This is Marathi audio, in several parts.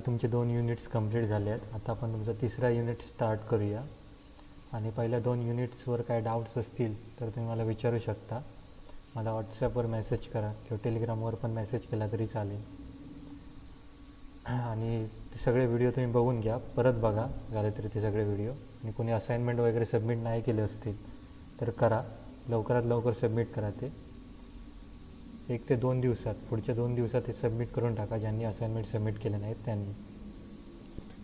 तुमचे 2 युनिट्स कंप्लीट झाले आहेत. आता आपण तुमचा तिसरा युनिट स्टार्ट करूया. आणि पहिल्या 2 युनिट्सवर काय डाऊट्स असतील तर तुम्ही मला विचारू शकता. मला व्हॉट्सॲपवर मेसेज करा किंवा टेलिग्रामवर पण मेसेज केला तरी चालेल. आणि ते सगळे व्हिडिओ तुम्ही बघून घ्या, परत बघा झाले तरी ते सगळे व्हिडिओ. आणि कोणी असाइनमेंट वगैरे सबमिट नाही केले असतील तर करा, लवकरात लवकर सबमिट करा. ते 1 ते 2 दिवसात, पुढच्या 2 दिवसात ते सबमिट करून टाका ज्यांनी असाइनमेंट सबमिट केले नाहीत त्यांनी.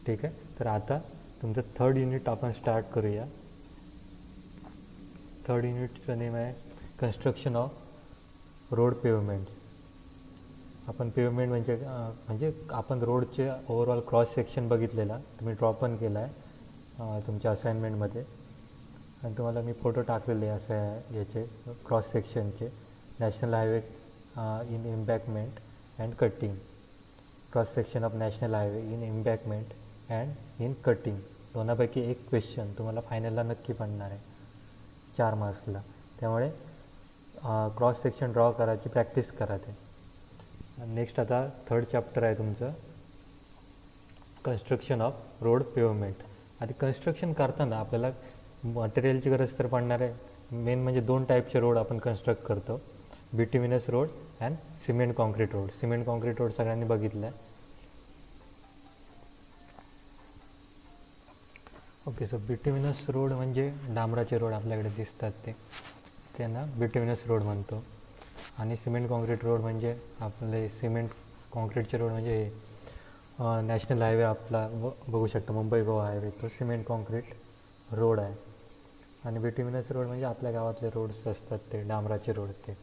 ठीक आहे, तर आता तुमचं 3rd युनिट आपण स्टार्ट करूया. 3rd युनिटचं नेम आहे कन्स्ट्रक्शन ऑफ रोड पेवमेंट्स. आपण पेवमेंट म्हणजे आपण रोडचे ओव्हरऑल क्रॉस सेक्शन बघितलेला, तुम्ही ड्रॉ पण केला आहे तुमच्या असाइनमेंटमध्ये. आणि तुम्हाला मी फोटो टाकलेले असे आहे याचे क्रॉस सेक्शनचे. National highway in embankment and cutting, cross section of national highway in embankment and in cutting. दोनापैकी एक क्वेश्चन तुम्हाला फायनलला नक्की पडणार आहे 4 मार्क्सला. त्यामुळे क्रॉस सेक्शन ड्रॉ करायची प्रॅक्टिस करा ते. नेक्स्ट आता 3rd चॅप्टर आहे तुमचं कन्स्ट्रक्शन ऑफ रोड पेवमेंट. आधी कन्स्ट्रक्शन करताना आपल्याला मटेरियलची गरज तर पडणार आहे. मेन म्हणजे 2 टाईपचे रोड आपण कन्स्ट्रक्ट करतो, बिट्युमिनस road and cement concrete road. Cement concrete road सगळ्यांनी बघितलं आहे. ओके, सो बिट्युमिनस रोड म्हणजे डांबराचे रोड आपल्याकडे दिसतात ते, त्यांना बिट्युमिनस रोड म्हणतो. आणि सिमेंट कॉन्क्रीट रोड म्हणजे आपले सिमेंट कॉन्क्रीटचे रोड म्हणजे नॅशनल हायवे आपला बघू शकता, मुंबई गोवा हायवे, तो सिमेंट कॉन्क्रीट रोड आहे. आणि बिट्युमिनस रोड म्हणजे आपल्या गावातले रोड्स असतात ते डांबराचे रोड ते.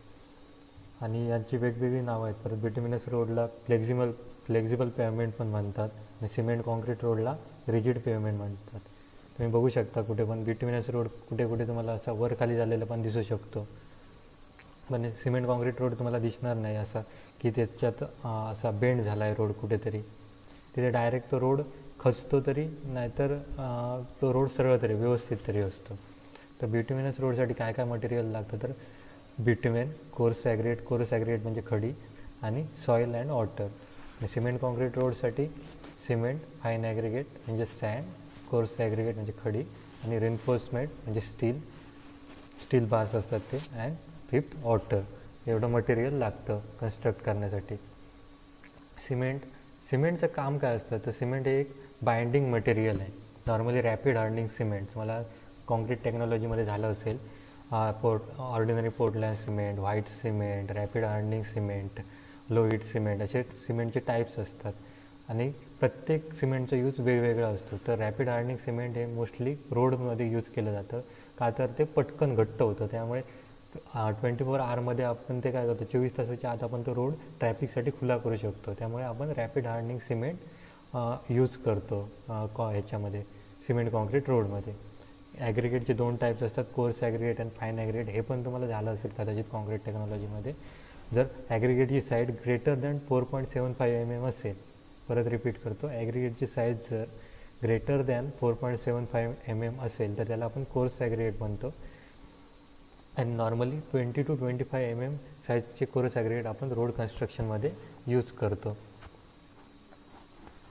आणि यांची वेगवेगळी नावं आहेत. परत बिट्युमिनस रोडला फ्लेक्झिबल पेवमेंट पण म्हणतात आणि सिमेंट कॉन्क्रीट रोडला रिजिड पेवमेंट म्हणतात. तुम्ही बघू शकता कुठे पण बिट्युमिनस रोड कुठे कुठे तुम्हाला असा वर खाली झालेला पण दिसू शकतो, पण सिमेंट कॉन्क्रीट रोड तुम्हाला दिसणार नाही असा की त्याच्यात असा बेंड झाला आहे रोड कुठेतरी. तिथे डायरेक्ट तो रोड खचतो तरी, नाहीतर तो रोड सरळ तरी व्यवस्थित तरी असतो. तर बिट्युमिनस रोडसाठी काय काय मटेरियल लागतं तर बिट्युमेन, कोर्स ॲग्रिगेट म्हणजे खडी, आणि soil and water. Cement concrete रोडसाठी सिमेंट, फाईन ॲग्रिगेट म्हणजे सँड, कोर्स ॲग्रिगेट म्हणजे खडी, आणि रेन्फोर्समेंट म्हणजे स्टील बार्स असतात ते, अँड 5th वॉटर. एवढं मटेरियल लागतं कन्स्ट्रक्ट करण्यासाठी. सिमेंटचं काम काय असतं तर सिमेंट हे एक बाइंडिंग मटेरियल आहे. नॉर्मली रॅपिड हार्डनिंग सिमेंट मला कॉन्क्रीट टेक्नॉलॉजीमध्ये झालं असेल. Ordinary Portland cement, white cement, rapid hardening cement, low heat cement, असे सिमेंटचे टाईप्स असतात. आणि प्रत्येक सिमेंटचा यूज वेगवेगळा असतो. तर रॅपिड हार्डनिंग सिमेंट हे मोस्टली रोडमध्ये यूज केलं जातं, का तर ते पटकन घट्ट होतं. त्यामुळे 24 आवरमध्ये आपण ते काय करतो, 24 तासाच्या आत आपण तो रोड ट्रॅफिकसाठी खुला करू शकतो. त्यामुळे आपण रॅपिड हार्डनिंग सिमेंट यूज करतो ह्याच्यामध्ये, सिमेंट कॉन्क्रीट रोडमध्ये. ॲग्रिगेटचे 2 टाईप्स असतात, कोर्स ॲग्रिगेट आणि फाईन ॲग्रिगेट. हे पण तुम्हाला झालं असेल कदाचित कॉन्क्रीट टेक्नॉलॉजीमध्ये. जर ॲग्रिगेटची साईड ग्रेटर दॅन 4.75 mm असेल, परत रिपीट करतो, ॲग्रिगेटची साईज जर ग्रेटर दॅन 4.75 mm असेल तर त्याला आपण कोर्स ॲग्रिगेट म्हणतो. आणि नॉर्मली 20 to 25 mm साईजचे कोर्स ॲग्रिगेट आपण रोड कन्स्ट्रक्शनमध्ये यूज करतो.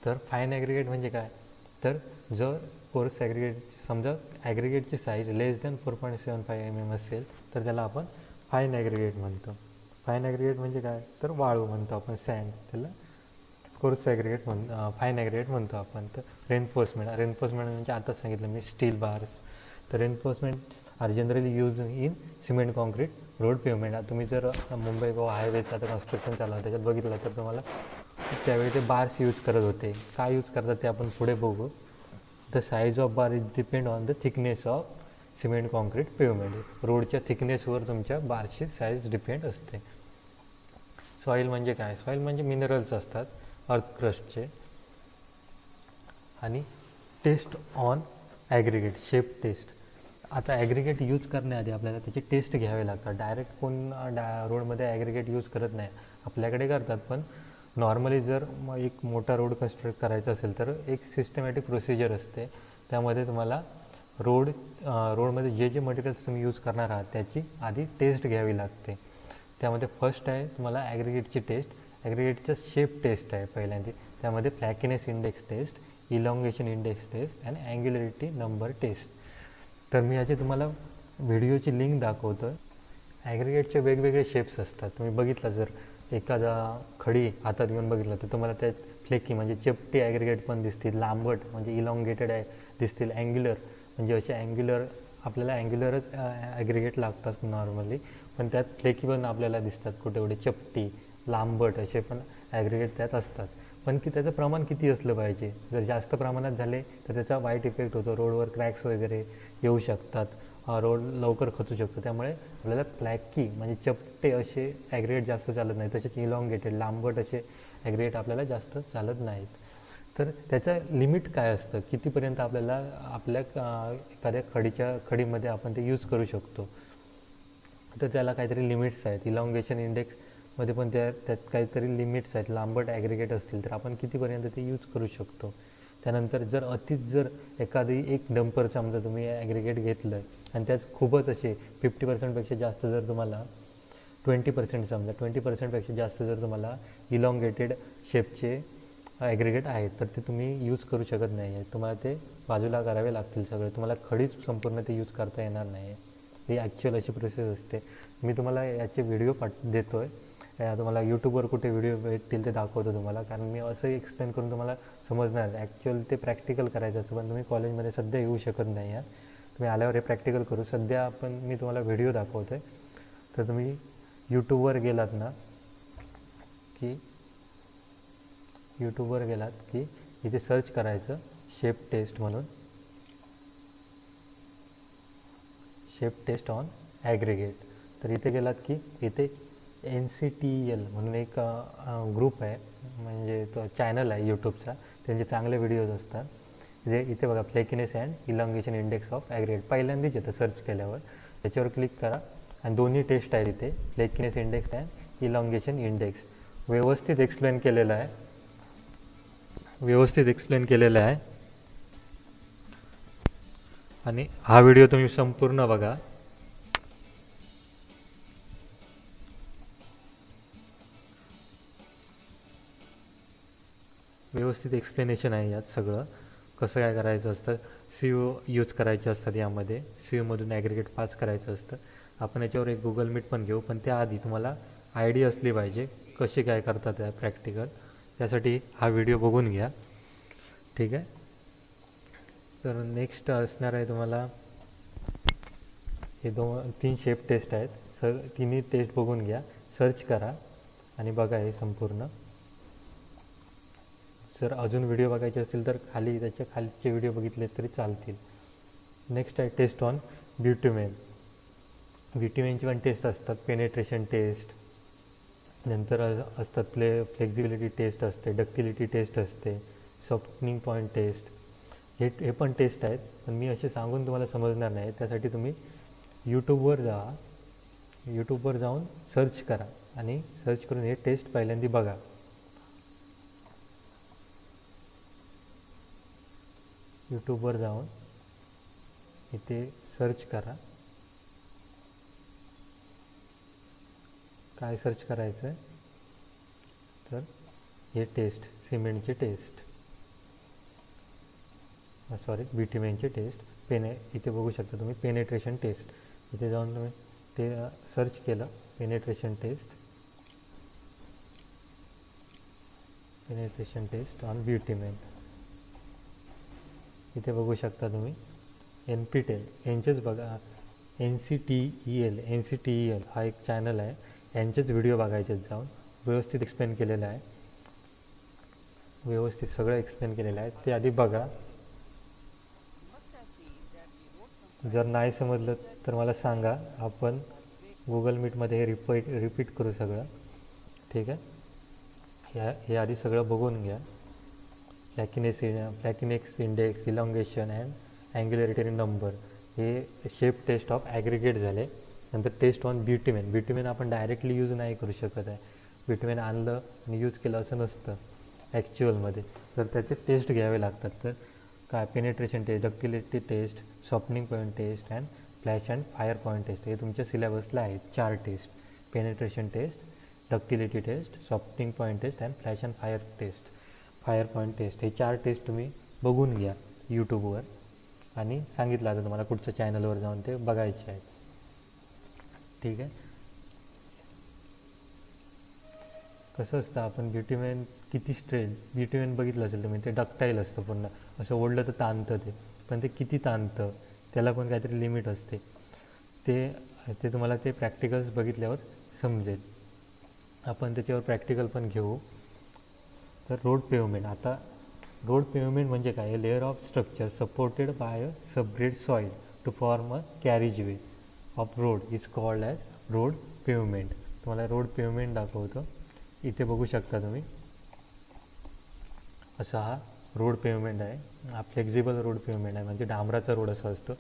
तर फाईन ॲग्रिगेट म्हणजे काय तर जर कोर्स ॲग्रिगेट, समजा ॲग्रिगेटची साईज लेस दॅन 4.75 mm असेल तर त्याला आपण फाईन ॲग्रिगेट म्हणतो. फाईन ॲग्रिगेट म्हणजे काय तर वाळू म्हणतो आपण, सँड, त्याला कोर्स ॲग्रिगेट फाईन ॲग्रिगेट म्हणतो आपण. तर रेन्फोर्समेंट म्हणजे आताच सांगितलं मी, स्टील बार्स. तर reinforcement are generally use in cement concrete road pavement. तुम्ही जर मुंबई गोवा हायवेचं आता कन्स्ट्रक्शन चालू आहे त्याच्यात बघितलं तर तुम्हाला त्यावेळी ते बार्स यूज करत होते. काय यूज करतात ते आपण पुढे बघू. The size of bar is depend on the thickness of cement concrete pavement. रोडच्या थिकनेसवर तुमच्या बारची साईज डिपेंड असते. सॉईल म्हणजे काय, सॉईल म्हणजे मिनरल्स असतात अर्थ क्रस्टचे. आणि test on aggregate, shape test. आता ॲग्रिगेट यूज करण्याआधी आपल्याला त्याची टेस्ट घ्यावे लागतात. डायरेक्ट कोण रोडमध्ये ॲग्रिगेट यूज करत नाही, आपल्याकडे करतात. पण नॉर्मली जर एक मोठा रोड कन्स्ट्रक्ट करायचा असेल तर एक सिस्टमॅटिक प्रोसिजर असते. त्यामध्ये तुम्हाला रोडमध्ये जे मटेरियल्स तुम्ही यूज करणार आहात त्याची आधी टेस्ट घ्यावी लागते. त्यामध्ये फर्स्ट आहे तुम्हाला ॲग्रिगेटची टेस्ट. ॲग्रिगेटचं शेप टेस्ट आहे पहिल्यांदा. त्यामध्ये flakiness index test, elongation index test आणि अँग्युलरिटी नंबर टेस्ट. तर मी याची तुम्हाला व्हिडिओची लिंक दाखवतो आहे. ॲग्रिगेटचे वेगवेगळे शेप्स असतात. तुम्ही बघितलं जर एखादा खडी हातात घेऊन बघितलं तर तुम्हाला त्यात फ्लेकी म्हणजे चपटी ॲग्रिगेट पण दिसतील, लांबट म्हणजे इलॉंगेटेड दिसतील, अँग्युलर म्हणजे असे अँग्युलर, आपल्याला अँग्युलरच ॲग्रिगेट लागतात नॉर्मली, पण त्यात फ्लेकी पण आपल्याला दिसतात कुठे कुठे, चपटी, लांबट असे पण ॲग्रिगेट त्यात असतात. पण की त्याचं प्रमाण किती असलं पाहिजे. जर जास्त प्रमाणात झाले तर त्याचा वाईट इफेक्ट होतो, रोडवर क्रॅक्स वगैरे येऊ शकतात, रोड लवकर खचू शकतो. त्यामुळे आपल्याला फ्लॅकी म्हणजे चपटे असे ॲग्रिगेट जास्त चालत नाही. तसेच इलॉंगेटेड लांबट असे ॲग्रिगेट आपल्याला जास्त चालत नाहीत. तर त्याचं लिमिट काय असतं, कितीपर्यंत आपल्याला आपल्या एखाद्या खडीमध्ये आपण ते यूज करू शकतो. तर त्याला काहीतरी लिमिट्स आहेत. इलॉंगेशन इंडेक्समध्ये पण त्यात काहीतरी लिमिट्स आहेत. लांबट ॲग्रिगेट असतील तर आपण कितीपर्यंत ते यूज करू शकतो. त्यानंतर जर एखादी एक डंपर समजा तुम्ही ॲग्रिगेट घेतलं आहे आणि त्यात खूपच असे 50%पेक्षा जास्त जर तुम्हाला 20% समजा 20%पेक्षा जास्त जर तुम्हाला इलॉंगेटेड शेपचे ॲग्रिगेट आहेत तर ते तुम्ही यूज करू शकत नाही आहे. तुम्हाला ते बाजूला करावे लागतील सगळे. तुम्हाला खडीच संपूर्ण ते यूज करता येणार नाही आहे. ही ॲक्च्युअल अशी प्रोसेस असते. मी तुम्हाला याचे व्हिडिओ देतो आहे. तुम्हाला यूट्यूबवर कुठे व्हिडिओ भेटतील ते दाखवतो तुम्हाला, कारण मी असं एक्सप्लेन करून तुम्हाला समजणार. ॲक्च्युअल ते प्रॅक्टिकल करायचं असतं, पण तुम्ही कॉलेजमध्ये सध्या येऊ शकत नाही आहे. तुम्ही आल्यावर हे प्रॅक्टिकल करू. सध्या मी तुम्हाला व्हिडिओ दाखवतो आहे. तर तुम्ही यूट्यूबवर गेलात की इथे सर्च करायचं शेप टेस्ट म्हणून, शेप टेस्ट ऑन ॲग्रिगेट. तर इथे गेलात की इथे NCTEL म्हणून एक ग्रुप आहे, म्हणजे तो चॅनल आहे यूट्यूबचा. त्यांचे चांगले व्हिडिओज असतात. जे इथे बघा, flakiness and elongation index of aggregate पहिल्यांदाच येतं सर्च केल्यावर. त्याच्यावर क्लिक करा आणि दोन्ही टेस्ट आहेत इथे, flakiness index and elongation index. व्यवस्थित एक्सप्लेन केलेलं आहे. आणि हा व्हिडिओ तुम्ही संपूर्ण बघा. व्यवस्थित एक्सप्लेनेशन आहे यात सगळं, कसं काय करायचं असतं. CO यूज करायचे असतात यामध्ये. COमधून ॲग्रिगेट पास करायचं असतं. आपण याच्यावर एक गुगल मीट पण घेऊ, पण त्याआधी तुम्हाला आयडिया असली पाहिजे कसे काय करतात आहे प्रॅक्टिकल. त्यासाठी हा व्हिडिओ बघून घ्या, ठीक आहे. तर नेक्स्ट असणार आहे तुम्हाला हे 2-3 शेप टेस्ट आहेत. तिन्ही टेस्ट बघून घ्या, सर्च करा आणि बघा हे संपूर्ण. जर अजून व्हिडिओ बघायचे असतील तर त्याच्या खालचे व्हिडिओ बघितले तरी चालतील. नेक्स्ट आहे टेस्ट ऑन ब्युटिमेन. ब्युटिमेनची पण टेस्ट असतात. पेनेट्रेशन टेस्ट, नंतर असतात फ्लेक्झिबिलिटी टेस्ट असते, डक्टिलिटी टेस्ट असते, सॉफ्टनिंग पॉईंट टेस्ट. हे पण टेस्ट आहेत, पण मी असे सांगून तुम्हाला समजणार नाही. त्यासाठी तुम्ही यूट्यूबवर जाऊन सर्च करा आणि सर्च करून हे टेस्ट पहिल्यांदा बघा. यूट्यूबवर जाऊन इथे सर्च करा. काय सर्च करायचं आहे तर हे टेस्ट, सिमेंटचे टेस्ट, ब्युटिमेनचे टेस्ट, इथे बघू शकता तुम्ही पेनेट्रेशन टेस्ट. इथे जाऊन तुम्ही ते सर्च केलं पेनेट्रेशन टेस्ट ऑन ब्युटिमेन. इथे बघू शकता तुम्ही NPTEL यांचेच बघा, NCTEL हा एक चॅनल आहे, यांचेच व्हिडिओ बघायचे जाऊन. व्यवस्थित एक्सप्लेन केलेलं आहे, व्यवस्थित सगळं एक्सप्लेन केलेलं आहे. ते आधी बघा. जर नाही समजलं तर मला सांगा, आपण गुगल मीटमध्ये हे रिपीट करू सगळं, ठीक आहे. हे आधी सगळं बघून घ्या. फ्लॅकीनेस इंडेक्स, इलॉंगेशन अँड अँग्युलरिटी नंबर, हे शेप टेस्ट ऑफ ॲग्रिगेट झाले. नंतर टेस्ट ऑन ब्युटिमेन आपण डायरेक्टली यूज नाही करू शकत आहे. ब्युटिमेन आणलं आणि यूज केलं असं नसतं ॲक्च्युअलमध्ये. तर त्याचे टेस्ट घ्यावे लागतात. तर काय, penetration test, ductility test, softening point test and flash and fire point test. हे तुमच्या सिलेबसला आहेत 4 test. Penetration test, ductility test, softening point test and flash and fire test. Fire point test, हे 4 टेस्ट तुम्ही बघून घ्या यूट्यूबवर आणि सांगितलं आता तुम्हाला कुठच्या चॅनलवर जाऊन ते बघायचे आहेत. ठीक आहे. कसं असतं, आपण बिट्युमेन किती बिट्युमेन बघितलं असेल तुम्ही, ते डक्टाईल असतं, पूर्ण असं ओढलं तर ताणतं ते, पण ते किती ताणतं त्याला पण काहीतरी लिमिट असते. ते तुम्हाला ते प्रॅक्टिकल्स बघितल्यावर समजेल. आपण त्याच्यावर प्रॅक्टिकल पण घेऊ. तर रोड पेवमेंट. आता रोड पेवमेंट म्हणजे काय? Layer of structure supported by a subgrade soil to form a carriage way of road is called as road pavement. तुम्हाला रोड पेवमेंट दाखवतो, इथे बघू शकता तुम्ही. असा हा रोड पेवमेंट आहे, हा फ्लेक्झिबल रोड पेवमेंट आहे, म्हणजे डांबराचा रोड असा असतो.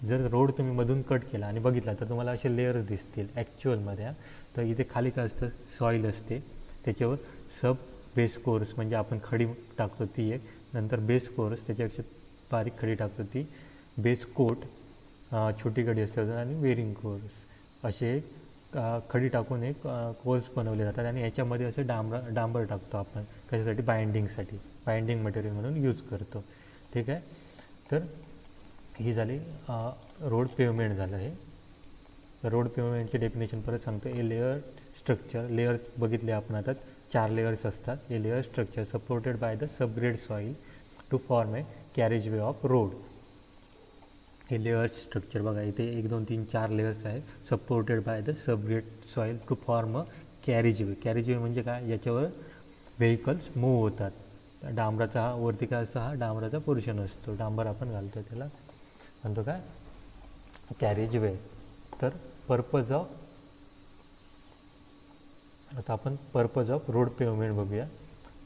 जर रोड तुम्ही मधून कट केला आणि बघितला तर तुम्हाला असे लेयर्स दिसतील ॲक्च्युअलमध्ये. तर इथे खाली काय असतं, सॉईल असते, त्याच्यावर सब बेस कोर्स म्हणजे आपण खडी टाकतो ती एक, नंतर बेस कोर्स त्याच्यापेक्षा बारीक खडी टाकतो ती, बेस कोट छोटी खडी असते अजून, आणि वेरिंग कोर्स असे खडी टाकून एक कोर्स बनवले जातात. आणि याच्यामध्ये असे डांबर टाकतो आपण, कशासाठी? बाइंडिंगसाठी, बाइंडिंग मटेरियल म्हणून यूज करतो. ठीक आहे. तर ही झाली रोड पेवमेंट झालं हे. रोड पेवमेंटचे डेफिनेशन परत सांगतो. ए लेअर स्ट्रक्चर, लेअर बघितले आपण आता, 4 लेअर्स असतात. A layer structure supported by the subgrade soil to form a carriage way of road. हे लेअर स्ट्रक्चर बघा, इथे 1 2 3 4 लेअर्स आहे, supported by the subgrade soil to form a carriage way. Carriageway म्हणजे काय? याच्यावर व्हेकल्स मूव्ह होतात. डांबराचा हा वरती काय असतो, हा डांबराचा पोर्शन असतो, डांबर आपण घालतो त्याला म्हणतो काय? कॅरेज वे. तर पर्पज ऑफ, आता आपण पर्पज ऑफ रोड पेवमेंट बघूया.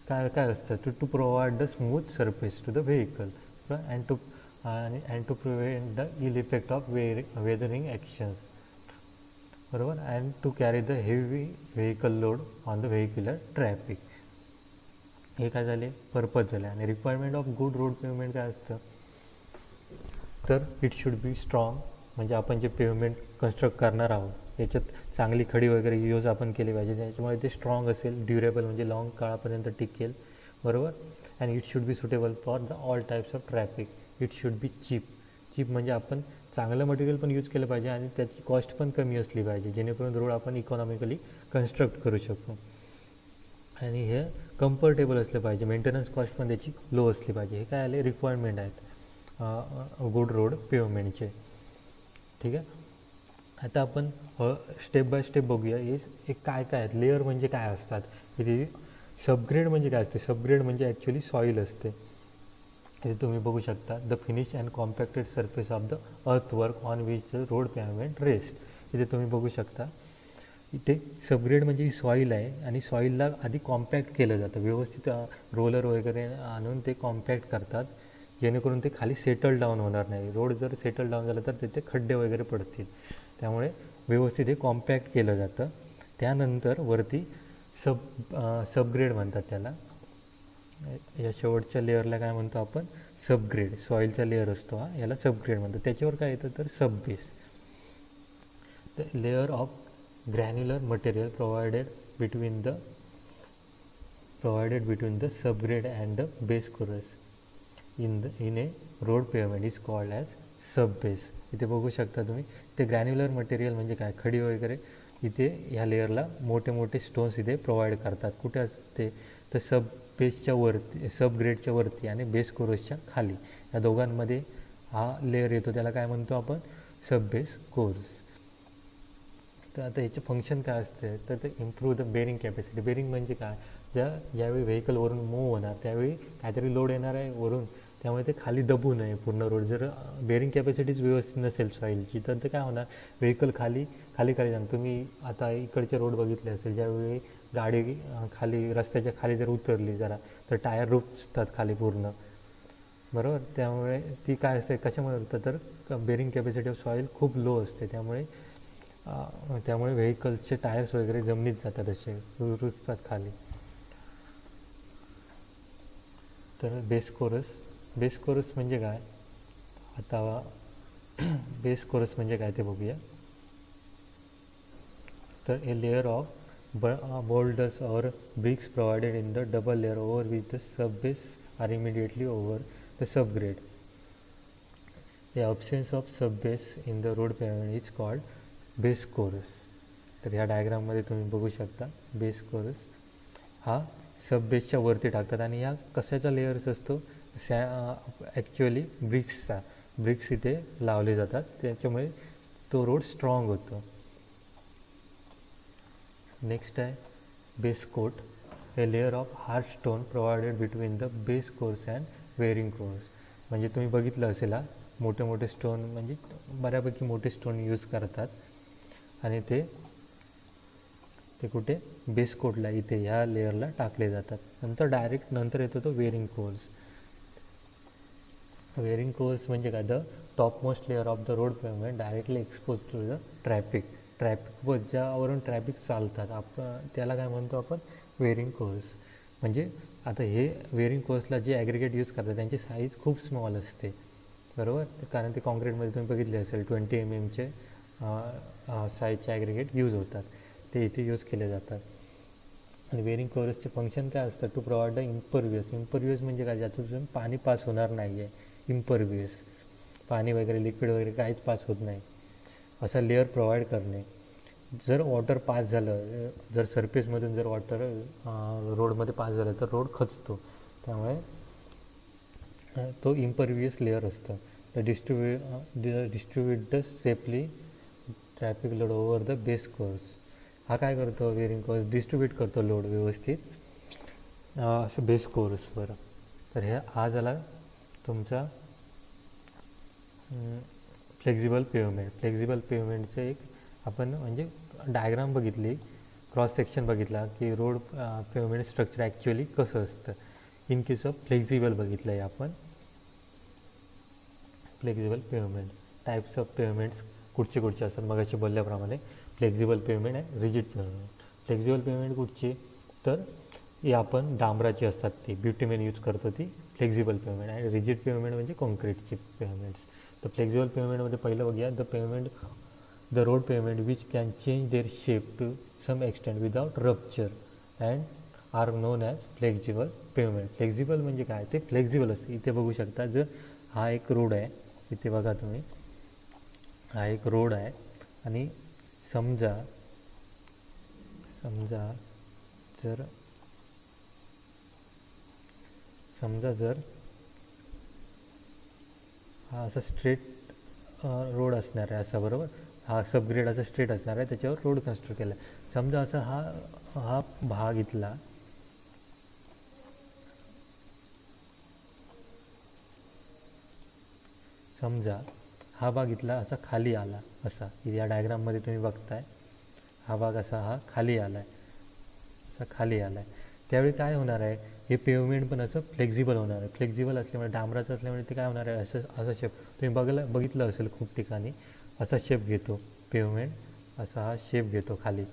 काय काय असतं? To provide the smooth surface to the vehicle and to prevent the ill effect of weathering actions, बरोबर, and to carry the heavy vehicle load on the vehicular traffic. हे काय झाले? पर्पज झाले. आणि requirement of good road pavement काय असतं? तर इट शुड बी स्ट्रॉंग, म्हणजे आपण जे पेवमेंट कन्स्ट्रक्ट करणार आहोत याच्यात चांगली खडी वगैरे यूज आपण केली पाहिजे, त्याच्यामुळे ते स्ट्रॉंग असेल, ड्युरेबल म्हणजे लाँग काळापर्यंत टिकेल, बरोबर. And it should be suitable for the all types of traffic. It should be cheap म्हणजे आपण चांगलं मटेरियल पण यूज केलं पाहिजे आणि त्याची कॉस्ट पण कमी असली पाहिजे, जेणेकरून रोड आपण इकॉनॉमिकली कन्स्ट्रक्ट करू शकू. आणि हे कम्फर्टेबल असलं पाहिजे, मेंटेनन्स कॉस्ट पण त्याची लो असली पाहिजे. हे काय आले? रिक्वायरमेंट आहेत गुड रोड पेवमेंटचे. ठीक आहे. आता आपण स्टेप बाय स्टेप बघूया हे काय काय आहेत. लेअर म्हणजे काय असतात, हे सबग्रेड म्हणजे काय असते? सबग्रेड म्हणजे ॲक्च्युली सॉईल असते. इथे तुम्ही बघू शकता, the finish and compacted surface of the earthwork on which the road pavement rest. इथे तुम्ही बघू शकता, इथे सबग्रेड म्हणजे ही सॉईल आहे आणि सॉईलला आधी कॉम्पॅक्ट केलं जातं, व्यवस्थित रोलर वगैरे आणून ते कॉम्पॅक्ट करतात, जेणेकरून ते खाली सेटल डाऊन होणार नाही. रोड जर सेटल डाऊन झालं तर तिथे खड्डे वगैरे पडतील, त्यामुळे व्यवस्थित हे कॉम्पॅक्ट केलं जातं. त्यानंतर वरती सबग्रेड म्हणतात त्याला. या शेवटच्या लेअरला काय म्हणतो आपण? सबग्रेड. सॉईलचा लेअर असतो हा, याला सबग्रेड म्हणतो. त्याच्यावर काय येतं तर subbase. The layer of granular material provided between the subgrade and the base course in a road pavement is called as subbase. इथे बघू शकता तुम्ही, ते ग्रॅन्युलर मटेरियल म्हणजे काय? खडी वगैरे इथे ह्या लेअरला मोठे मोठे स्टोन्स इथे प्रोव्हाइड करतात. कुठे असते तर बेसच्या वरती, सबग्रेडच्या वरती आणि बेस कोरसच्या खाली, या दोघांमध्ये हा लेअर येतो, त्याला काय म्हणतो आपण? Subbase course. तर आता याचे फंक्शन काय असते तर ते improve the bearing capacity. Bearing म्हणजे काय? ज्यावेळी व्हेकल वरून मूव्ह होणार त्यावेळी काहीतरी लोड येणार आहे वरून, त्यामुळे ते खाली दबू नये पूर्ण रोड. जर बेरिंग कॅपॅसिटीज व्यवस्थित नसेल सॉईलची तर ते काय होणार? व्हेकल खाली जाणार. तुम्ही आता इकडचे रोड बघितले असेल, ज्यावेळी गाडी खाली रस्त्याच्या खाली जर उतरली जरा तर टायर रुपतात खाली पूर्ण, बरोबर. त्यामुळे ती काय असते, कशामुळे होतं तर बेरिंग कॅपॅसिटी ऑफ सॉईल खूप लो असते, त्यामुळे व्हेकल्सचे टायर्स वगैरे जमिनीत जातात, असे रुजतात खाली. तर बेस कोरस म्हणजे काय? आता बेस कोरस म्हणजे काय ते बघूया. तर a layer of boulders or bricks provided in the double layer over which the subbase are immediately over the subgrade. The absence of subbase in the road pavement is called base course. तर ह्या डायग्राममध्ये तुम्ही बघू शकता बेस कोरस हा सबबेसच्या वरती टाकतात आणि ह्या कशाचा लेयर्स असतो ॲक्च्युअली ब्रिक्स इथे लावले जातात त्याच्यामुळे तो रोड स्ट्रॉंग होतो. नेक्स्ट आहे base coat, a layer of hard stone provided between the base course and wearing course. म्हणजे तुम्ही बघितलं असेल मोठे मोठे स्टोन म्हणजे बऱ्यापैकी मोठे स्टोन यूज करतात आणि ते कुठे बेस कोटला इथे ह्या लेअरला टाकले जातात. नंतर येतो तो वेअरिंग कोर्स. वेअरिंग कोर्स म्हणजे काय, the top most layer of the road pavement directly expose to the traffic ज्यावरून ट्रॅफिक चालतात आपण त्याला काय म्हणतो आपण वेअरिंग कोर्स. म्हणजे आता हे वेअरिंग कोर्सला जे ॲग्रिगेट यूज करतात त्यांची साईज खूप स्मॉल असते बरोबर, कारण ते कॉन्क्रीटमध्ये तुम्ही बघितले असेल 20 mm साईजचे ॲग्रिगेट यूज होतात ते इथे यूज केले जातात. आणि वेअरिंग कोर्सचे फंक्शन काय असतं, टू प्रोव्हाइड द इम्परव्हियस म्हणजे काय, ज्यातून पाणी पास होणार नाही आहे. इम्परव्हियस पाणी वगैरे लिक्विड वगैरे काहीच पास होत नाही असा लेअर प्रोव्हाइड करणे. जर वॉटर पास झालं, जर सरफेसमधून जर वॉटर रोडमध्ये पास झालं तर रोड खचतो, त्यामुळे तो इम्परव्हियस लेअर असतो. The distribute the safely traffic load over the base course. हा काय करतो वेअरिंग कोर्स, डिस्ट्रीब्यूट करतो लोड व्यवस्थित असं बेस कोर्सवर. तर हा झाला तुमचा फ्लेक्झिबल पेवमेंटचं एक आपण म्हणजे डायग्राम बघितली, क्रॉस सेक्शन बघितला की रोड पेवमेंट स्ट्रक्चर ॲक्च्युअली कसं असतं. इन केस ऑफ फ्लेक्झिबल बघितलं आहे आपण. Flexible pavement types of pavements कुठचे असतात मगाशी बोलल्याप्रमाणे फ्लेक्झिबल पेवमेंट आहे, रिजिड पेवमेंट. फ्लेक्झिबल पेवमेंट कुठची, तर ही आपण डांबराची असतात ती ब्युटिमेन यूज करतो ती फ्लेक्झिबल पेवमेंट. आणि रिजिड पेवमेंट म्हणजे कॉन्क्रीटची पेवमेंट्स. तर फ्लेक्झिबल पेवमेंटमध्ये पहिलं बघूया the road pavement which can change their shape to some extent without rupture and are known as flexible pavement. Flexible म्हणजे काय, ते फ्लेक्झिबल असते. इथे बघू शकता जर हा एक रोड आहे, इथे बघा तुम्ही हा एक रोड आहे आणि समजा जर हा असा स्ट्रेट रोड असणार आहे असा बरोबर, हा सबग्रेड असा स्ट्रेट असणार आहे, त्याच्यावर रोड कन्स्ट्रक्ट केला आहे. समजा असा हा भाग इथला असा खाली आला असा, या डायग्राममध्ये तुम्ही बघताय हा भाग असा खाली आला आहे. त्यावेळी काय होणार आहे, हे पेवमेंट पण असं फ्लेक्झिबल होणार आहे. फ्लेक्झिबल असल्यामुळे डांबराचं असल्यामुळे ते काय होणार आहे, असं शेप तुम्ही बघितलं असेल खूप ठिकाणी असा शेप घेतो पेवमेंट, असा हा शेप घेतो खाली,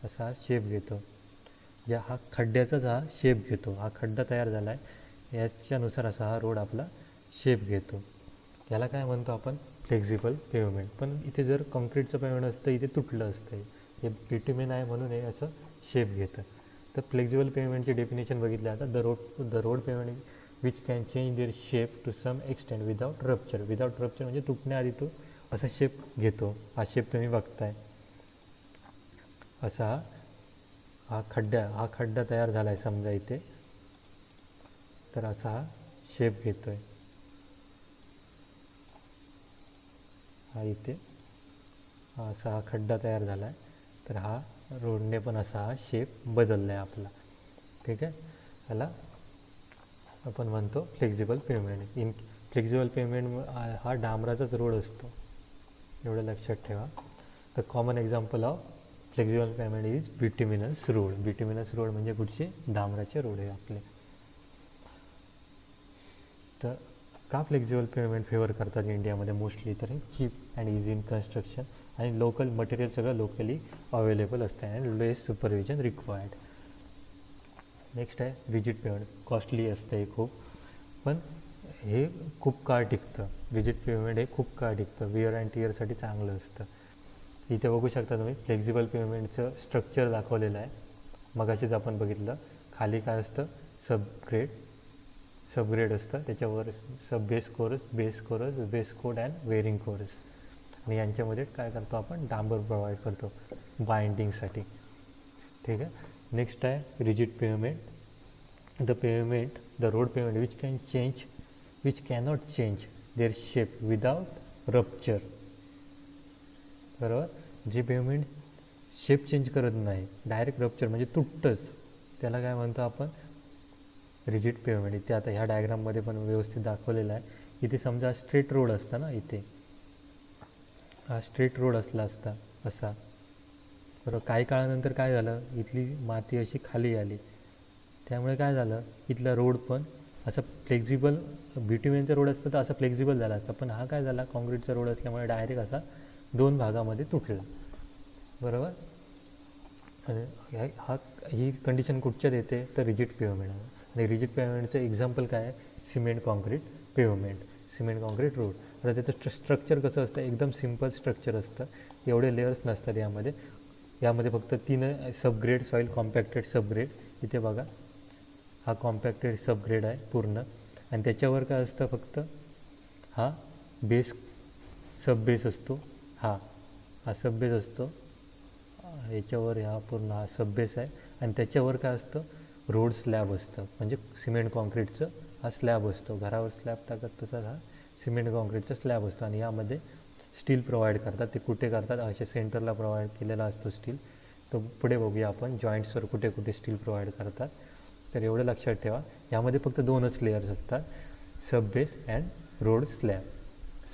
असा हा शेप घेतो. ज्या हा खड्ड्याचाच हा शेप घेतो, हा खड्डा तयार झाला आहे याच्यानुसार असा हा रोड आपला शेप घेतो. याला काय म्हणतो आपण फ्लेक्झिबल पेवमेंट. पण इथे जर कॉन्क्रीटचं पेवमेंट असतं इथे तुटलं असतं, हे बिटुमेन आहे म्हणून हे असं शेप घेतं. तर फ्लेक्झिबल पेवमेंटची डेफिनेशन बघितलं आता, the road pavement which can change their shape to some extent without rupture म्हणजे तुटण्याआधी तो असा शेप घेतो. हा शेप तुम्ही बघताय असा हा खड्डा तयार झाला आहे समजा इथे, तर असा हा शेप घेतोय. हा इथे असा हा खड्डा तयार झाला आहे, तर हा रोडने पण असा हा शेप बदलला आहे आपला. ठीक आहे, याला आपण म्हणतो फ्लेक्झिबल पेवमेंट. फ्लेक्झिबल पेवमेंट हा डांबराचाच रोड असतो, एवढं लक्षात ठेवा. The common example of flexible pavement is bituminous road. Bituminous road म्हणजे कुठचे, डांबराचे रोड आहे आपले. तर का फ्लेक्झिबल पेवमेंट फेवर करतात इंडियामध्ये मोस्टली, तर हे cheap and easy in construction आणि लोकल मटेरियल सगळं लोकली अवेलेबल असतं and less supervision required. Next आहे रिजिड पेवमेंट. कॉस्टली असतं हे खूप, पण हे खूप काळ टिकतं. रिजिड पेवमेंट हे खूप काळ टिकतं, विअर अँड टिअरसाठी चांगलं असतं. इथे बघू शकता तुम्ही फ्लेक्झिबल पेमेंटचं स्ट्रक्चर दाखवलेलं आहे. मगाशीच आपण बघितलं खाली काय असतं, सबग्रेड असतं, त्याच्यावर base course and wearing course, आणि यांच्यामध्ये काय करतो आपण, डांबर प्रोव्हाइड करतो बाइंडिंगसाठी. ठीक आहे. नेक्स्ट आहे rigid payment. The road payment which cannot change their shape without rupture. बरोबर. जे पेमेंट शेप चेंज करत नाही, डायरेक्ट रप्चर म्हणजे तुटतंच, त्याला काय म्हणतो आपण, रिजिड पेमेंट. इथे आता ह्या डायग्राममध्ये पण व्यवस्थित दाखवलेलं आहे. इथे समजा स्ट्रेट रोड असता ना, इथे हा स्ट्रेट रोड असला असता असा, बरोबर. काही काळानंतर काय झालं, इथली माती अशी खाली आली, त्यामुळे काय झालं, इथला रोड पण असा फ्लेक्झिबल, बिट्युमेनचा रोड असतं तर असा फ्लेक्झिबल झाला असता, पण हा काय झाला, कॉन्क्रीटचा रोड असल्यामुळे डायरेक्ट असा 2 भागामध्ये तुटला. बरोबर. ही कंडिशन कुठच्यात येते, तर रिजिड पेवमेंट. आणि रिजिड पेवमेंटचं एक्झाम्पल काय आहे, cement concrete pavement, cement concrete road. आता त्याचं स्ट्रक्चर कसं असतं, एकदम सिम्पल स्ट्रक्चर असतं, एवढे लेयर्स नसतात यामध्ये फक्त 3 सबग्रेड, सॉईल कॉम्पॅक्टेड सबग्रेड. इथे बघा हा कॉम्पॅक्टेड सबग्रेड आहे पूर्ण, आणि त्याच्यावर काय असतं, फक्त हा बेस, सब बेस असतो, हा सब बेस असतो, याच्यावर हा पूर्ण हा सब बेस आहे, आणि त्याच्यावर काय असतं, रोड स्लॅब असतं, म्हणजे सिमेंट कॉन्क्रीटचं हा स्लॅब असतो, घरावर स्लॅब टाकत तसा हा सिमेंट कॉन्क्रीटचा स्लॅब असतो. आणि यामध्ये स्टील प्रोव्हाइड करतात. ते कुठे करतात, अशा सेंटरला प्रोव्हाइड केलेला असतो स्टील. तर पुढे बघूया आपण जॉईंट्सवर कुठे कुठे स्टील प्रोव्हाइड करतात. तर एवढं लक्षात ठेवा, यामध्ये फक्त 2च लेयर्स असतात, सब बेस अँड रोड स्लॅब.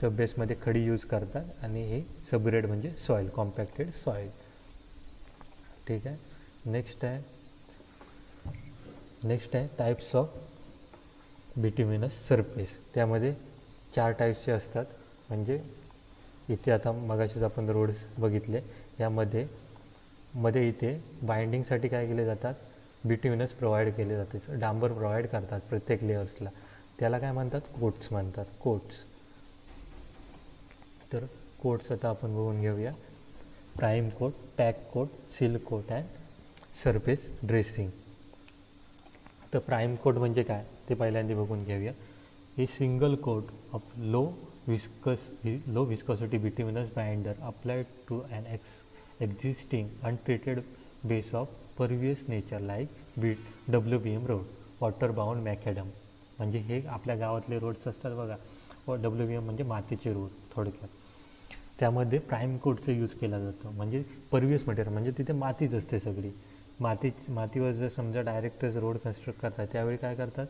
सब बेसमध्ये खडी यूज करतात, आणि हे सबग्रेड म्हणजे सॉईल, कॉम्पॅक्टेड सॉईल. ठीक आहे. नेक्स्ट आहे टाईप्स ऑफ बिट्युमिनस सरफेस. त्यामध्ये 4 टाईप्सचे असतात. म्हणजे इथे आता मगाशीच आपण रोड्स बघितले, यामध्ये इथे बाइंडिंगसाठी काय केले जातात, बिट्युमिनस प्रोव्हाइड केले जाते, डांबर प्रोव्हाइड करतात प्रत्येक लेयर्सला, त्याला काय म्हणतात, कोट्स म्हणतात, कोट्स. तर कोट्स आता आपण बघून घेऊया. Prime coat, tack coat, seal coat and surface dressing. तर प्राईम कोट म्हणजे काय ते पहिल्यांदा बघून घेऊया. हे single coat of low viscosity bituminous binder applied to an existing untreated base of pervious nature like WBM road, water bound macadam. म्हणजे हे आपल्या गावातले रोड्स असतात बघा, WBM म्हणजे मातीचे रोड थोडक्यात. त्यामध्ये प्राईम कोटचा यूज केला जातो, म्हणजे परवियस मटेरियल, म्हणजे तिथे मातीच असते सगळी. मातीवर जर समजा डायरेक्टच रोड कन्स्ट्रक्ट करतात, त्यावेळी काय करतात,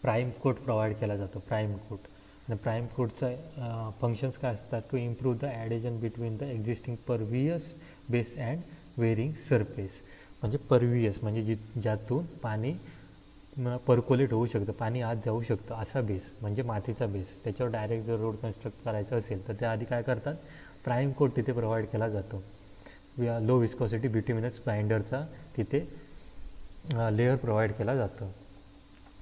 प्राईम कोट प्रोव्हाइड केला जातो, प्राईम कोट. आणि प्राईम कोटचा फंक्शन्स काय असतात, to improve the adhesion between the existing pervious base and wearing surface. म्हणजे परवियस म्हणजे ज्यातून पाणी पर्कोलेट होऊ शकतं, पाणी आत जाऊ शकतं, असा बेस म्हणजे मातीचा बेस. त्याच्यावर डायरेक्ट जर रोड कन्स्ट्रक्ट करायचं असेल तर त्याआधी काय करतात, प्राईम कोट तिथे प्रोव्हाइड केला जातो. लो विस्कोसिटी बिट्युमिनस बाइंडरचा तिथे लेअर प्रोव्हाइड केला जातो,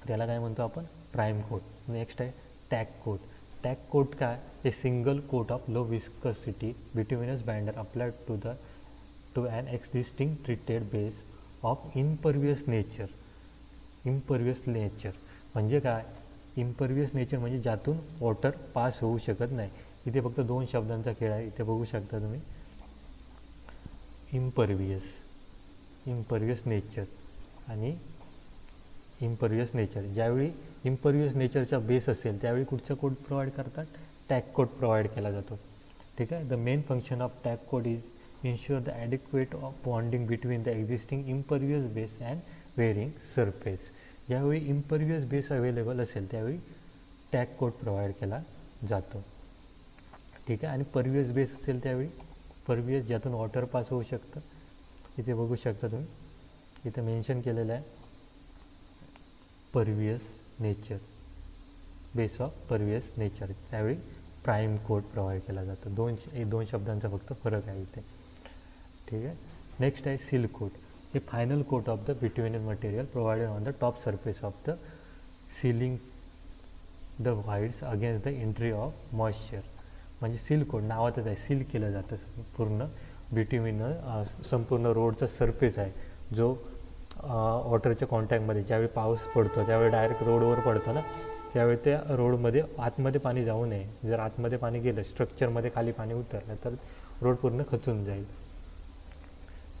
त्याला काय म्हणतो आपण, प्राईम कोट. नेक्स्ट आहे टॅग कोट. टॅग कोट काय, a single coat of low viscosity bituminous binder applied to an existing treated base of impervious nature. Impervious nature म्हणजे काय, इम्परवियस नेचर म्हणजे ज्यातून वॉटर पास होऊ शकत नाही. इथे फक्त 2 शब्दांचा खेळ आहे, इथे बघू शकता तुम्ही, इम्परवियस नेचर आणि इम्परवियस नेचर. ज्यावेळी इम्परवियस नेचरचा बेस असेल त्यावेळी कुठचा कोड प्रोव्हाइड करतात, टॅग कोड प्रोव्हाइड केला जातो. ठीक आहे. The main function of tack coat is ensure the adequate of bonding between the existing impervious base and wearing surface. ज्यावेळी इम्परवियस बेस अवेलेबल असेल त्यावेळी टॅग कोड प्रोव्हाइड केला जातो. ठीक आहे. आणि परवियस बेस असेल त्यावेळी परवियस ज्यातून वॉटर पास होऊ शकतं. इथे बघू शकता तुम्ही, इथे मेन्शन केलेलं आहे pervious nature, base of pervious nature. त्यावेळी प्राईम कोड प्रोव्हाइड केला जातो. 2 शब्दांचा फक्त फरक आहे इथे. ठीक आहे. नेक्स्ट आहे सील कोट. हे final coat of the bituminous material provided on the top surface of the sealing the voids against the entry of moisture. म्हणजे सील कोट नावातच आहे, सील केलं जातं पूर्ण बिट्युमिनस संपूर्ण रोडचा सरफेस आहे जो वॉटरच्या कॉन्टॅक्टमध्ये, ज्यावेळी पाऊस पडतो त्यावेळी डायरेक्ट रोडवर पडतो ना, त्यावेळी त्या रोडमध्ये आतमध्ये पाणी जाऊ नये. जर आतमध्ये पाणी गेलं, स्ट्रक्चरमध्ये खाली पाणी उतरलं तर रोड पूर्ण खचून जाईल.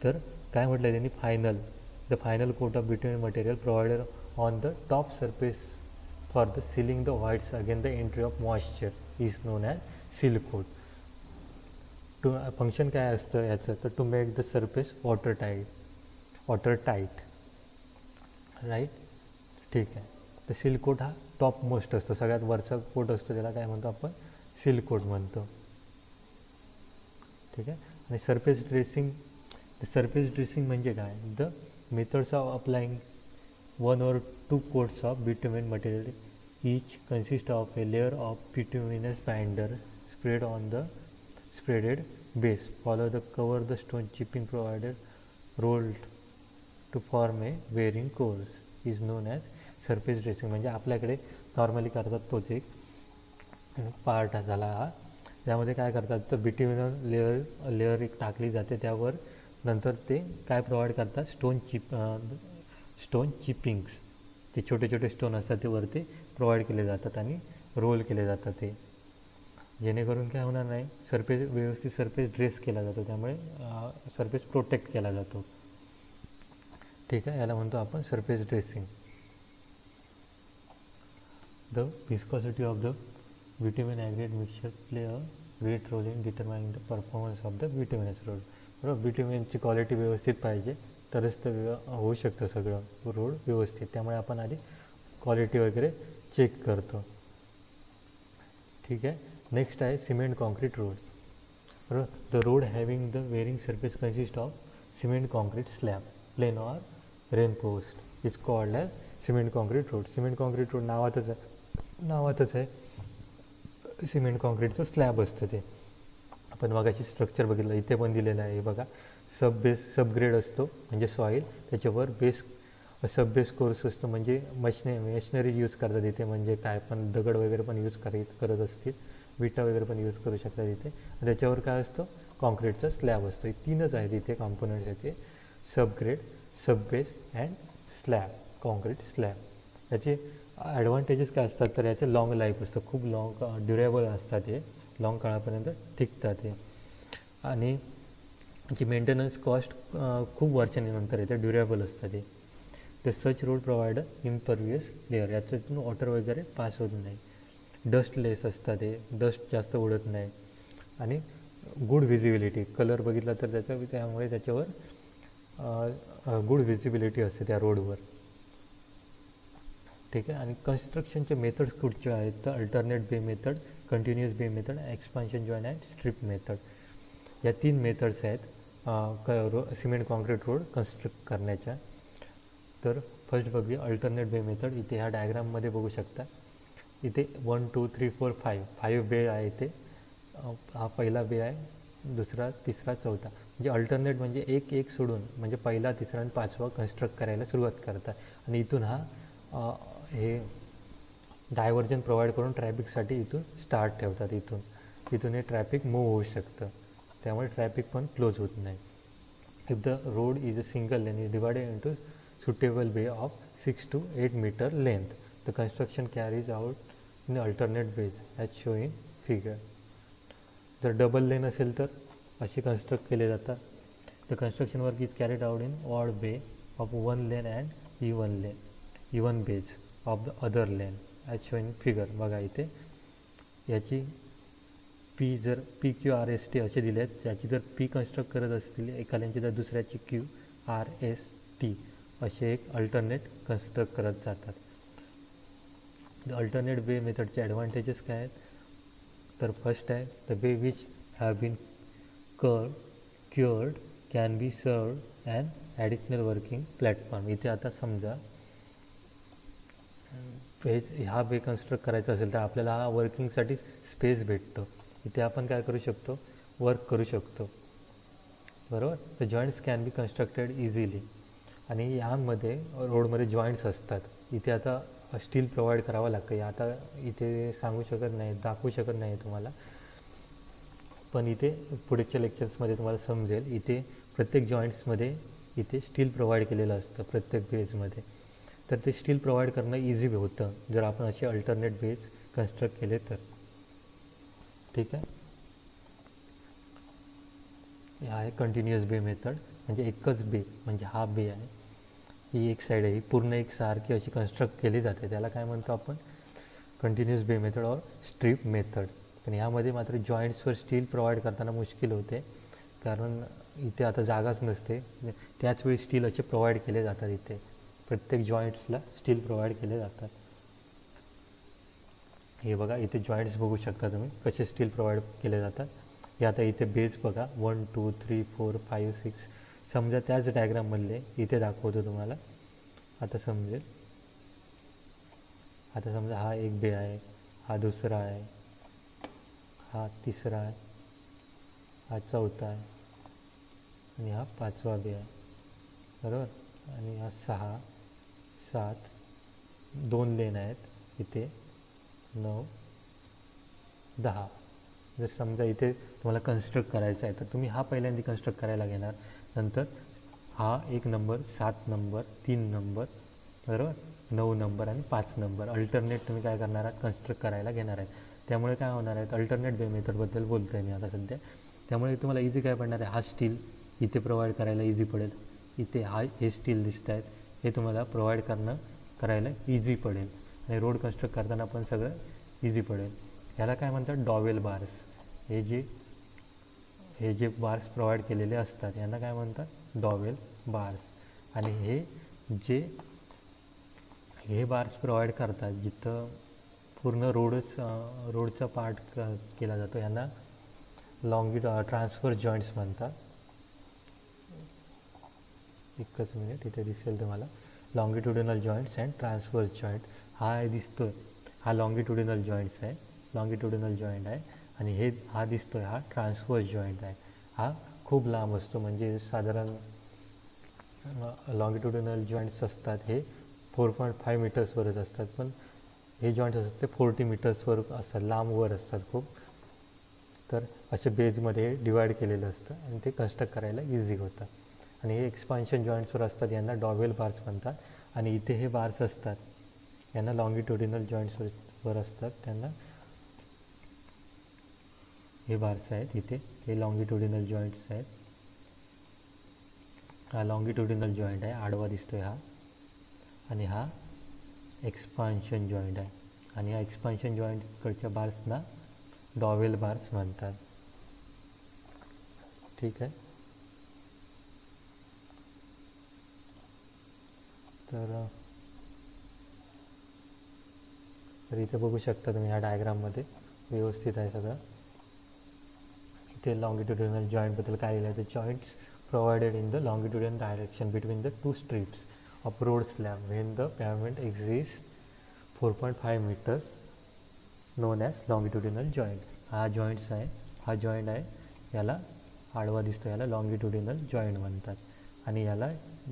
तर काय म्हटलं त्यांनी, the final coat of bitumen material provided on the top surface for the sealing the voids again the entry of moisture is known as seal coat. Function काय असतं याचं, तर to make the surface water tight right. ठीक आहे. तर सील कोट हा टॉप मोस्ट असतो, सगळ्यात वरचा कोट असतो, त्याला काय म्हणतो आपण, सील कोट म्हणतो. ठीक आहे. आणि सरफेस ड्रेसिंग म्हणजे काय, the methods of applying 1 or 2 coats of bitumen material, each consists of a layer of bituminous binder spread on the spreaded base. Follow the cover the stone chipping provided rolled to form a wearing course is known as surface dressing. म्हणजे आपल्याकडे नॉर्मली करतात तोच एक पार्ट झाला हा. त्यामध्ये काय करतात, तर बिट्युमिनस लेअर एक टाकली जाते, त्यावर नंतर ते काय प्रोव्हाइड करतात, स्टोन चिपिंग्स, ते छोटे छोटे स्टोन असतात ते वरती प्रोव्हाइड केले जातात आणि रोल केले जातात, ते जेणेकरून काय होणार नाही, व्यवस्थित सरफेस ड्रेस केला जातो, त्यामुळे सरफेस प्रोटेक्ट केला जातो. ठीक आहे. याला म्हणतो आपण surface dressing. The viscosity of the bitumen aggregate mixture play a great role in determining the performance of the bituminous road. बरोबर, बिट्युमिनची क्वालिटी व्यवस्थित पाहिजे तरच तर होऊ शकतं सगळं रोड व्यवस्थित, त्यामुळे आपण आधी क्वालिटी वगैरे चेक करतो. ठीक आहे. नेक्स्ट आहे सिमेंट कॉन्क्रीट रोड. बरोबर, the road having the wearing surface consist of cement concrete slab plain or reinforced is called as cement concrete road. Cement concrete road नावातच आहे सिमेंट कॉन्क्रीटचं स्लॅब असतं ते. आपण मगाशी स्ट्रक्चर बघितलं, इथे पण दिलेलं आहे बघा. सबग्रेड असतो म्हणजे सॉईल, त्याच्यावर सब बेस कोर्स असतो म्हणजे मशिनरी यूज करतात इथे, म्हणजे काय पण दगड वगैरे पण यूज करत असतील, विटा वगैरे पण यूज करू शकतात इथे. त्याच्यावर काय असतो, कॉन्क्रीटचा स्लॅब असतो. हे तीनच आहेत इथे कॉम्पोनंट्स याचे, subgrade, sub base and slab, concrete slab. याचे ॲडव्हान्टेजेस काय असतात, तर याचे लॉंग लाईफ असतं, खूप लॉंग ड्युरेबल असतात, हे लॉंग काळापर्यंत टिकतात हे. आणि याची मेंटेनन्स कॉस्ट खूप वर्षांनंतर येते, ड्युरेबल असतात हे. ते सच रोड प्रोव्हाइड इम्परवियस लेअर, याच्यातून वॉटर वगैरे पास होत नाही. डस्टलेस असतात हे, डस्ट जास्त उडत नाही. आणि गुड व्हिजिबिलिटी, कलर बघितला तर त्यामुळे त्याच्यावर गुड व्हिजिबिलिटी असते त्या रोडवर. ठीक आहे. आणि कन्स्ट्रक्शनचे मेथड्स कुठचे आहेत, तर अल्टरनेट बे मेथड, कंटिन्युअस बे method, expansion join and strip method. या 3 मेथड्स आहेत सिमेंट कॉन्क्रीट रोड कन्स्ट्रक्ट करण्याच्या. तर फर्स्ट बघूया अल्टरनेट बे मेथड. इथे ह्या डायग्राममध्ये बघू शकता, इथे 1 2 3 4 5 बे आहे इथे. हा पहिला बे आहे, दुसरा, तिसरा, चौथा. म्हणजे अल्टरनेट म्हणजे एक सोडून, म्हणजे पहिला, तिसरा आणि पाचवा कन्स्ट्रक्ट करायला सुरुवात करतात. आणि इथून हे डायव्हर्जन प्रोव्हाइड करून ट्रॅफिकसाठी इथून स्टार्ट ठेवतात. इथून हे ट्रॅफिक मूव्ह होऊ शकतं, त्यामुळे ट्रॅफिक पण क्लोज होत नाही. If the road is a single lane is divided into suitable bay of 6 to 8 meter length. The construction carries out in alternate bays as shown in figure. जर डबल लेन असेल तर असे कन्स्ट्रक्ट केले जातात. The construction work is carried out in odd bay of one lane and even bays of the other lane as shown in figure. बघा इथे याची जर PQRST असे दिले आहेत, याची जर P कन्स्ट्रक्ट करत असतील एका लेनची, तर दुसऱ्याची QRST असे एक अल्टरनेट कन्स्ट्रक्ट करत जातात. द अल्टरनेट बे मेथडचे ॲडव्हान्टेजेस काय आहेत, तर फर्स्ट आहे the bay which have been cured can be served and additional working platform. इथे आता समजा हा बे कन्स्ट्रक्ट करायचा असेल तर आपल्याला हा वर्किंगसाठी स्पेस भेटतो. इथे आपण काय करू शकतो, वर्क करू शकतो. बरोबर. The joints can be constructed easily. आणि यामध्ये रोडमध्ये जॉईंट्स असतात. इथे आता स्टील प्रोव्हाइड करावं लागतं. आता इथे सांगू शकत नाही, दाखवू शकत नाही तुम्हाला. पण इथे पुढच्या लेक्चर्समध्ये तुम्हाला समजेल, इथे प्रत्येक जॉईंट्समध्ये इथे स्टील प्रोव्हाइड केलेलं असतं प्रत्येक बेजमध्ये. तर ते स्टील प्रोव्हाइड करणं इझी होतं जर आपण असे अल्टरनेट बेज कन्स्ट्रक्ट केले तर. ठीक आहे. हा आहे कंटिन्युअस बे मेथड, म्हणजे एकच बे, म्हणजे हा बे आहे, ही एक साईड आहे, ही पूर्ण एक सारखी अशी कन्स्ट्रक्ट केली जाते, त्याला काय म्हणतो आपण कंटिन्युअस बे मेथड और स्ट्रीप मेथड. पण यामध्ये मात्र जॉईंट्सवर स्टील प्रोव्हाइड करताना मुश्किल होते, कारण इथे आता जागाच नसते. त्याच वेळी स्टील असे प्रोव्हाइड केले जातात, इथे प्रत्येक जॉईंट्सला स्टील प्रोव्हाइड केले जातात. हे बघा इथे जॉईंट्स बघू शकता तुम्ही कसे स्टील प्रोव्हाइड केले जातात. हे आता इथे बेस बघा 1 2 3 4 5 6, समजा त्याच डायग्राममधले इथे दाखवतो तुम्हाला, आता समजेल. आता समजा हा एक बे आहे, हा दुसरा आहे, हा तिसरा आहे, हा चौथा आहे आणि हा पाचवा बे आहे, बरोबर. आणि हा 6 7, 2 लेन आहेत इथे, 9 10. जर समजा इथे तुम्हाला कन्स्ट्रक्ट करायचं आहे तर तुम्ही हा पहिल्यांदा कन्स्ट्रक्ट करायला घेणार, नंतर हा 1 नंबर, 7 नंबर, 3 नंबर, बरोबर, 9 नंबर आणि 5 नंबर अल्टरनेट तुम्ही काय करणार आहात कन्स्ट्रक्ट करायला घेणार आहे. त्यामुळे काय होणार आहे, अल्टरनेट बे मेथडबद्दल बोलतो आहे मी आता सध्या. त्यामुळे तुम्हाला इझी काय पडणार आहे, हा स्टील इथे प्रोव्हाइड करायला इझी पडेल, इथे हे स्टील दिसत आहेत, हे तुम्हाला प्रोव्हाइड करायला इझी पडेल, आणि रोड कन्स्ट्रक्ट करताना पण सगळं इझी पडेल. ह्याला काय म्हणतात डॉवेल बार्स. हे जे बार्स प्रोव्हाइड केलेले असतात यांना काय म्हणतात डॉवेल बार्स. आणि हे बार्स प्रोव्हाइड करतात जिथं पूर्ण रोडचा पार्ट केला जातो, यांना ट्रान्सफर जॉईंट्स म्हणतात. एकच मिनिट, इथे दिसेल तुम्हाला लॉंगिट्युडिनल जॉईंट्स अँड ट्रान्सफर जॉईंट. हा दिसतोय, हा लॉंगिट्युडिनल जॉईंट्स आहे, लॉंगिट्युडिनल जॉईंट आहे. आणि हा दिसतोय हा ट्रान्सफर जॉईंट आहे. हा खूप लांब असतो, म्हणजे साधारण लॉंगिट्युडिनल जॉईंट्स असतात हे 4.5 मीटर्सवरच असतात, पण हे जॉईंट्स असतात ते 40 मीटर्सवर असतात, लांबवर असतात खूप. तर असे बेजमध्ये डिवाईड केलेलं असतं आणि ते कन्स्ट्रक्ट करायला इझी होतं. आणि हे एक्सपान्शन जॉईंट्सवर असतात, यांना डॉवेल बार्स म्हणतात. आणि इथे हे बार्स असतात यांना लॉंगिट्युडिनल जॉईंट्सवर असतात, त्यांना हे बार्स आहेत इथे, हे लॉंगिट्युडिनल जॉईंट्स आहेत. हा लॉंगिट्युडिनल जॉईंट आहे, आडवा दिसतोय हा, आणि हा एक्सपान्शन जॉईंट आहे. आणि या एक्सपान्शन जॉईंटकडच्या बार्सना डॉवेल बार्स म्हणतात. ठीक आहे. तर इथे बघू शकता तुम्ही ह्या डायग्राममध्ये व्यवस्थित आहे सगळं. इथे लॉंगिट्युडिनल जॉईंटबद्दल काय लिहिलं आहे, the joints provided in the longitudinal direction between the two strips of road slab when the pavement exists 4.5 meters known as longitudinal joint. हा जॉईंट्स आहे, हा जॉईंट आहे, याला आडवा दिसतो, याला लॉंगिट्युडिनल जॉईंट म्हणतात. आणि याला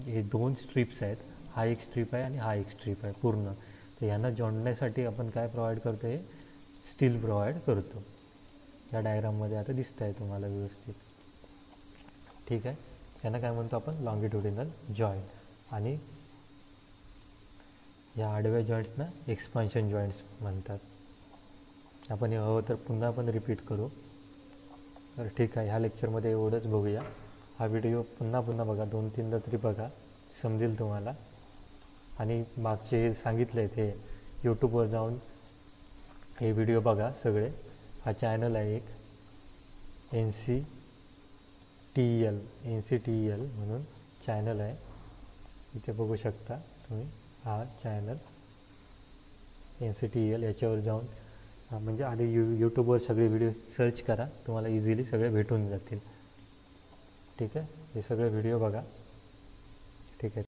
हे 2 स्ट्रिप्स आहेत, हा एक स्ट्रीप आहे आणि हा एक स्ट्रीप आहे पूर्ण. तर यांना जोडण्यासाठी आपण काय प्रोव्हाइड करतो, हे स्टील प्रोव्हाइड करतो. या डायग्राममध्ये आता दिसत आहे तुम्हाला व्यवस्थित. ठीक आहे. यांना काय म्हणतो आपण लॉंगिट्युडिनल जॉईंट. आणि या आडव्या जॉईंट्सना एक्सपान्शन जॉईंट्स म्हणतात. आपण हे हवं तर पुन्हा पण रिपीट करू. तर ठीक आहे, ह्या लेक्चरमध्ये एवढंच बघूया. हा व्हिडिओ पुन्हा बघा, 2-3दा तरी बघा, समजेल तुम्हाला. आणि मागचे सांगितले आहेत हे यूट्यूबवर जाऊन हे व्हिडिओ बघा सगळे. हा चॅनल आहे एक NCTEL म्हणून चॅनल आहे, इथे बघू शकता तुम्ही. हा चॅनल NCTEL, याच्यावर जाऊन म्हणजे आधी यूट्यूबवर सगळे व्हिडिओ सर्च करा, तुम्हाला इझिली सगळे भेटून जातील. ठीक आहे. हे सगळे व्हिडिओ बघा. ठीक आहे.